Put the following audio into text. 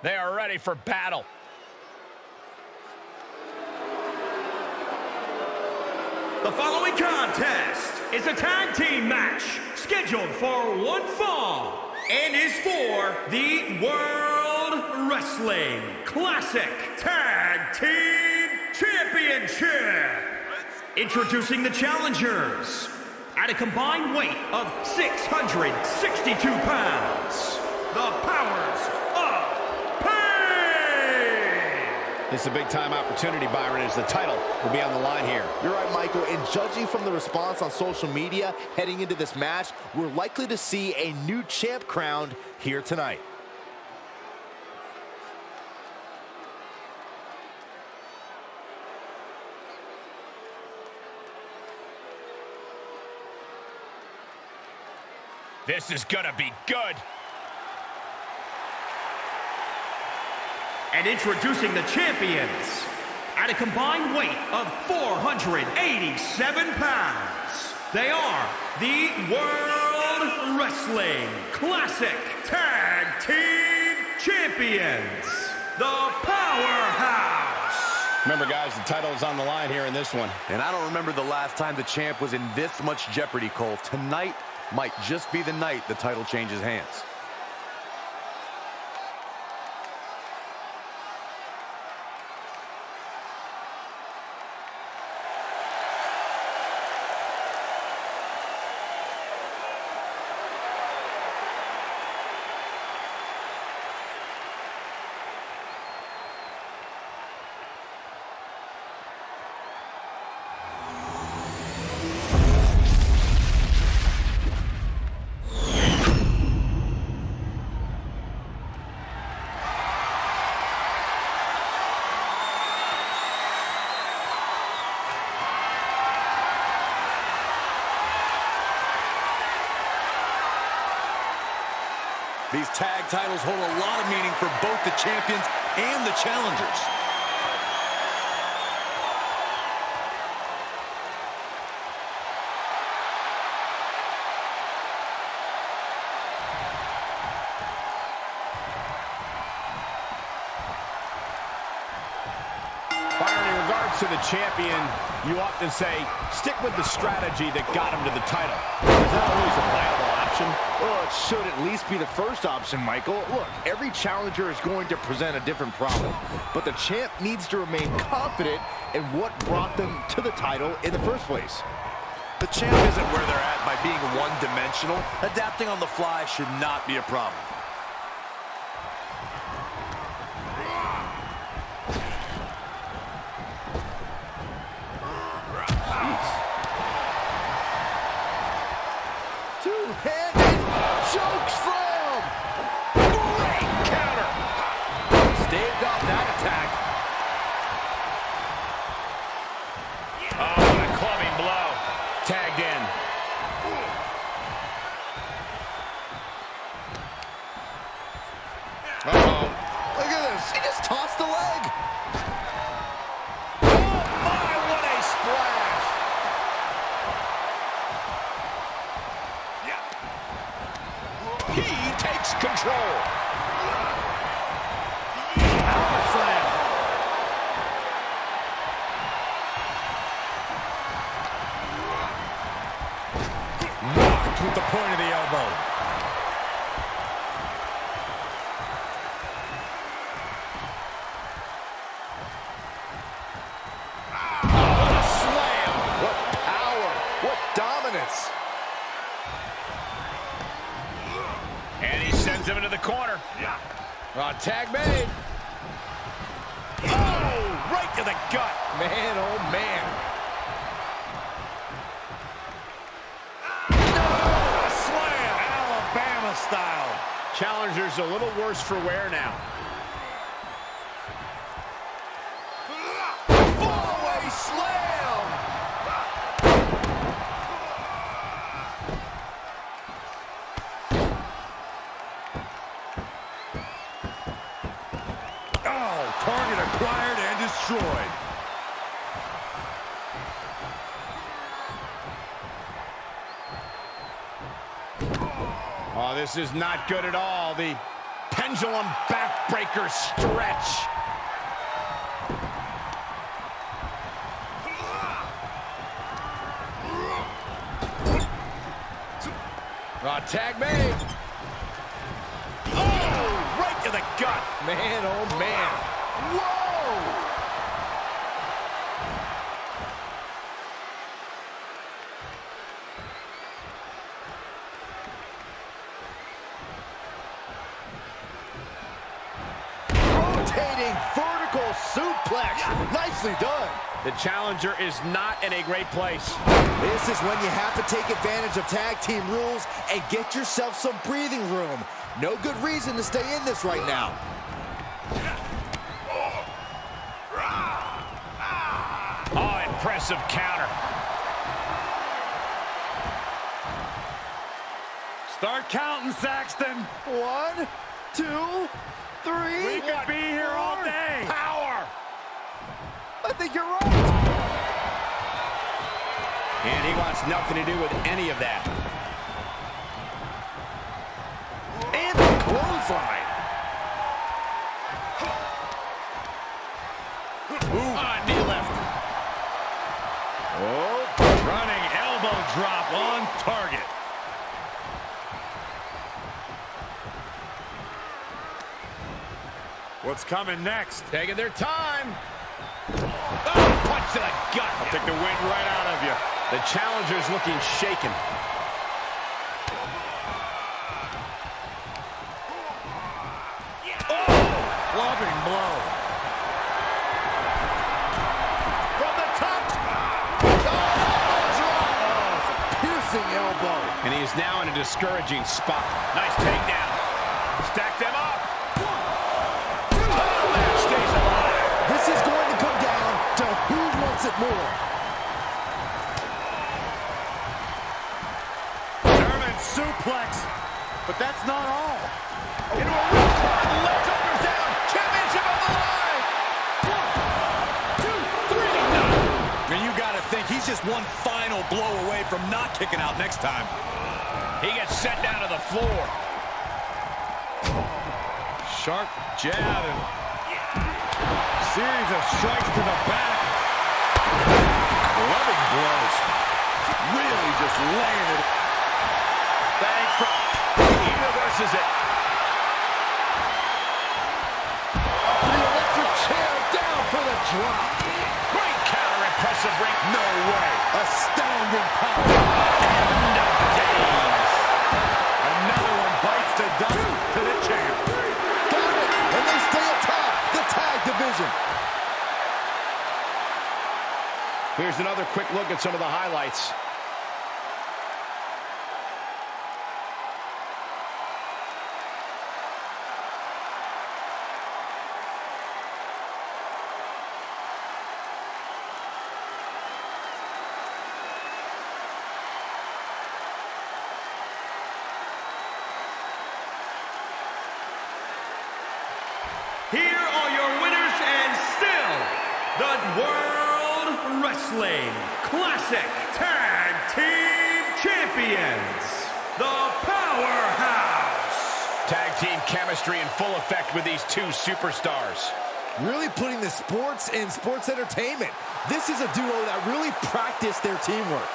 They are ready for battle. The following contest is a tag team match scheduled for one fall and is for the World Wrestling Classic Tag Team Championship. Introducing the challengers at a combined weight of 662 pounds, the Powers of Pain. This is a big-time opportunity, Byron, as the title will be on the line here. You're right, Michael, and judging from the response on social media heading into this match, we're likely to see a new champ crowned here tonight. This is gonna be good. And introducing the champions at a combined weight of 487 pounds, they are the World Wrestling Classic Tag Team Champions, the Powerhouse. Remember, guys, the title is on the line here in this one. And I don't remember the last time the champ was in this much jeopardy, Cole. Tonight might just be the night the title changes hands. These tag titles hold a lot of meaning for both the champions and the challengers. Byron, in regards to the champion, you often say, stick with the strategy that got him to the title. Is that always a viable option? Well, it should at least be the first option, Michael. Look, every challenger is going to present a different problem, but the champ needs to remain confident in what brought them to the title in the first place. The champ isn't where they're at by being one-dimensional. Adapting on the fly should not be a problem. Two-handed choke slam! Great counter! Staved off that attack. Oh, what a clubbing blow. Tagged in. Uh-oh. Look at this. He just tossed the leg. Oh, my, what a splash. He takes control. Power slam. Knocked with the point of the elbow. What a slam. What power. What dominance. And he sends him into the corner. Tag made. Oh, right to the gut. Man, oh man. What a slam. Alabama style. Challenger's a little worse for wear now. Fallaway slam. Oh, target acquired and destroyed. Oh, this is not good at all. The pendulum backbreaker stretch. Tag made. Oh, right to the gut. Man, oh man. Whoa! Rotating vertical suplex. Nicely done. The challenger is not in a great place. This is when you have to take advantage of tag team rules and get yourself some breathing room. No good reason to stay in this right now. Oh, impressive counter. Start counting, Saxton. 1, 2, 3. We could be here all day. Power. I think you're right. And he wants nothing to do with any of that. And the clothesline. Knee lift. Oh, running elbow drop on target. What's coming next? Taking their time. Oh, punch to the gut. I'll take the wind right out of you. The challenger's looking shaken. Clubbing blow. From the top. Piercing elbow. And he is now in a discouraging spot. Nice takedown. Stack them up. Oh, man, stays alive. This is going to come down to who wants it more. German suplex. But that's not all. Into a real climb. Legs up and down. Championship on the line. 1, 2, 3. And you got to think he's just one final blow away from not kicking out next time. He gets set down to the floor. Sharp jab and series of strikes to the back. Loving blows. Really just laying it. Bang from. He reverses it. The electric chair down for the drop. Great counter, impressive ring. No way. Astounding power. End of days. Another one bites the dust to the champ. Got it. And they stay atop the tag division. Here's another quick look at some of the highlights. Here are your winners and still the World Wrestling Classic Tag Team Champions, the Powerhouse. Tag team chemistry in full effect with these two superstars. Really putting the sports in sports entertainment. This is a duo that really practiced their teamwork.